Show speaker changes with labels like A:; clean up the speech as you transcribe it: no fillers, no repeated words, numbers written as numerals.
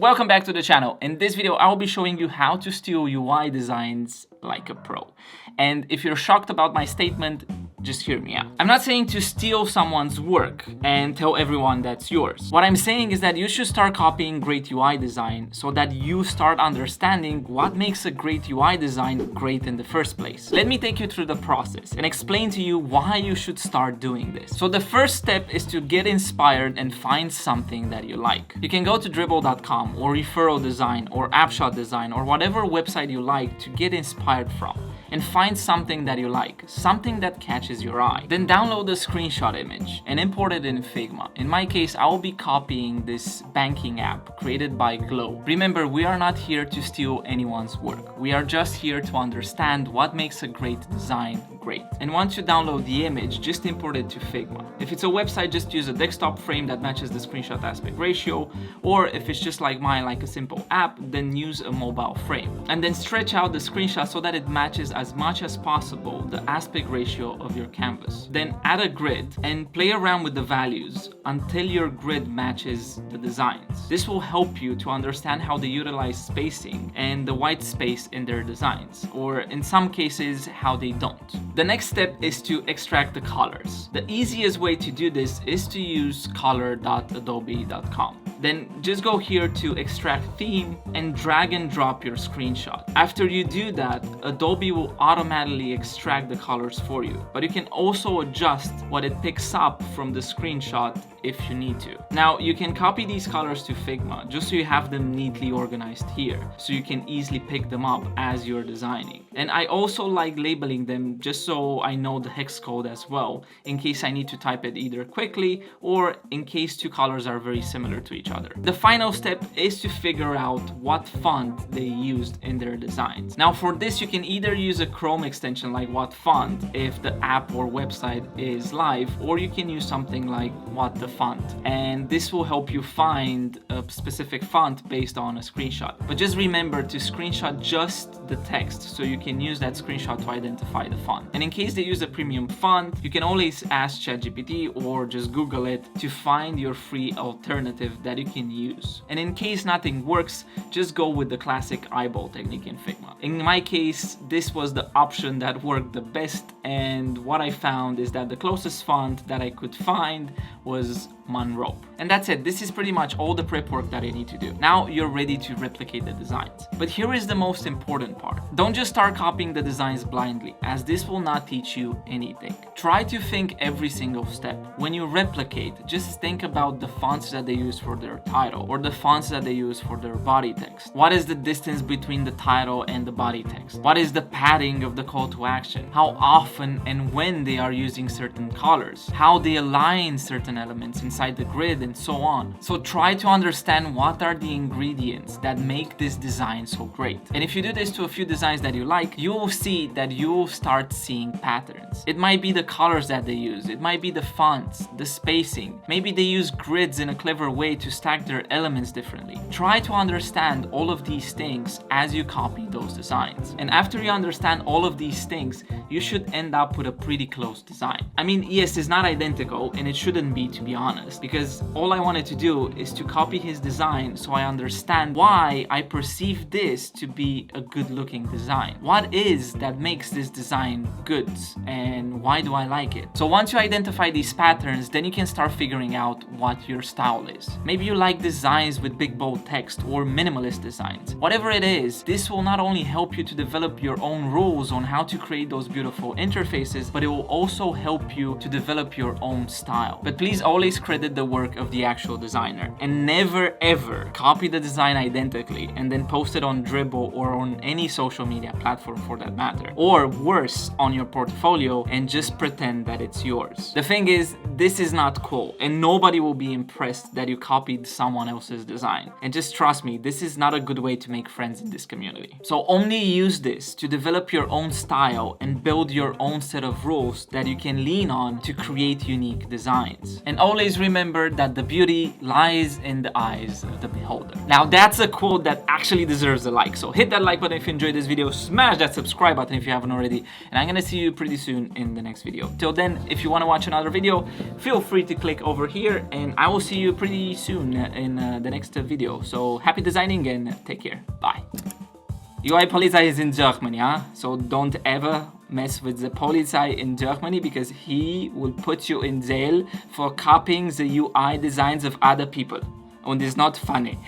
A: Welcome back to the channel. In this video, I will be showing you how to steal UI designs like a pro. And if you're shocked about my statement, just hear me out. I'm not saying to steal someone's work and tell everyone that's yours. What I'm saying is that you should start copying great UI design so that you start understanding what makes a great UI design great in the first place. Let me take you through the process and explain to you why you should start doing this. So the first step is to get inspired and find something that you like. You can go to Dribbble.com or Referral Design or AppShot Design or whatever website you like to get inspired from, and find something that you like, something that catches your eye. Then download the screenshot image and import it in Figma. In my case, I will be copying this banking app created by Glow. Remember, we are not here to steal anyone's work. We are just here to understand what makes a great design great. And once you download the image, just import it to Figma. If it's a website, just use a desktop frame that matches the screenshot aspect ratio, or if it's just like mine, like a simple app, then use a mobile frame. And then stretch out the screenshot so that it matches as much as possible the aspect ratio of your canvas. Then add a grid and play around with the values until your grid matches the designs. This will help you to understand how they utilize spacing and the white space in their designs, or in some cases, how they don't. The next step is to extract the colors. The easiest way to do this is to use color.adobe.com. Then just go here to extract theme and drag and drop your screenshot. After you do that, Adobe will automatically extract the colors for you, but you can also adjust what it picks up from the screenshot if you need to. Now you can copy these colors to Figma just so you have them neatly organized here, so you can easily pick them up as you're designing. And I also like labeling them just so I know the hex code as well, in case I need to type it either quickly or in case two colors are very similar to each other. The final step is to figure out what font they used in their designs. Now for this, you can either use a Chrome extension like what font if the app or website is live, or you can use something like what the font, and this will help you find a specific font based on a screenshot. But just remember to screenshot just the text so you can use that screenshot to identify the font. And in case they use a premium font, you can always ask ChatGPT or just Google it to find your free alternative that you can use. And in case nothing works, just go with the classic eyeball technique in Figma. In my case, this was the option that worked the best, and what I found is that the closest font that I could find was Monroe. And that's it. This is pretty much all the prep work that I need to do. Now you're ready to replicate the designs. But here is the most important part. Don't just start copying the designs blindly, as this will not teach you anything. Try to think every single step. When you replicate, just think about the fonts that they use for their title or the fonts that they use for their body text. What is the distance between the title and the body text? What is the padding of the call to action? How often and when they are using certain colors? How they align certain elements inside the grid, and so on. So try to understand what are the ingredients that make this design so great. And if you do this to a few designs that you like, you will see that you will start seeing patterns. It might be the colors that they use, it might be the fonts, the spacing. Maybe they use grids in a clever way to stack their elements differently. Try to understand all of these things as you copy those designs. And after you understand all of these things, you should end up with a pretty close design. I mean, yes, it's not identical, and it shouldn't be, to be honest, because all I wanted to do is to copy his design so I understand why I perceive this to be a good looking design. What is that makes this design good, and why do I like it? So once you identify these patterns, then you can start figuring out what your style is. Maybe you like designs with big bold text or minimalist designs. Whatever it is, this will not only help you to develop your own rules on how to create those beautiful interfaces, but it will also help you to develop your own style. But please always credit the work of the actual designer, and never ever copy the design identically and then post it on Dribbble or on any social media platform for that matter, or worse, on your portfolio, and just pretend that it's yours. The thing is, this is not cool, and nobody will be impressed that you copied someone else's design. And just trust me, this is not a good way to make friends in this community. So only use this to develop your own style and build your own set of rules that you can lean on to create unique designs. And always always remember that the beauty lies in the eyes of the beholder. Now that's a quote that actually deserves a like, so hit that like button if you enjoyed this video, smash that subscribe button if you haven't already, and I'm gonna see you pretty soon in the next video. Till then, if you want to watch another video, feel free to click over here, and I will see you pretty soon in the next video. So happy designing and take care. Bye. UI Polizei is in Germany, huh? So don't ever mess with the Polizei in Germany, because he will put you in jail for copying the UI designs of other people. And it's not funny.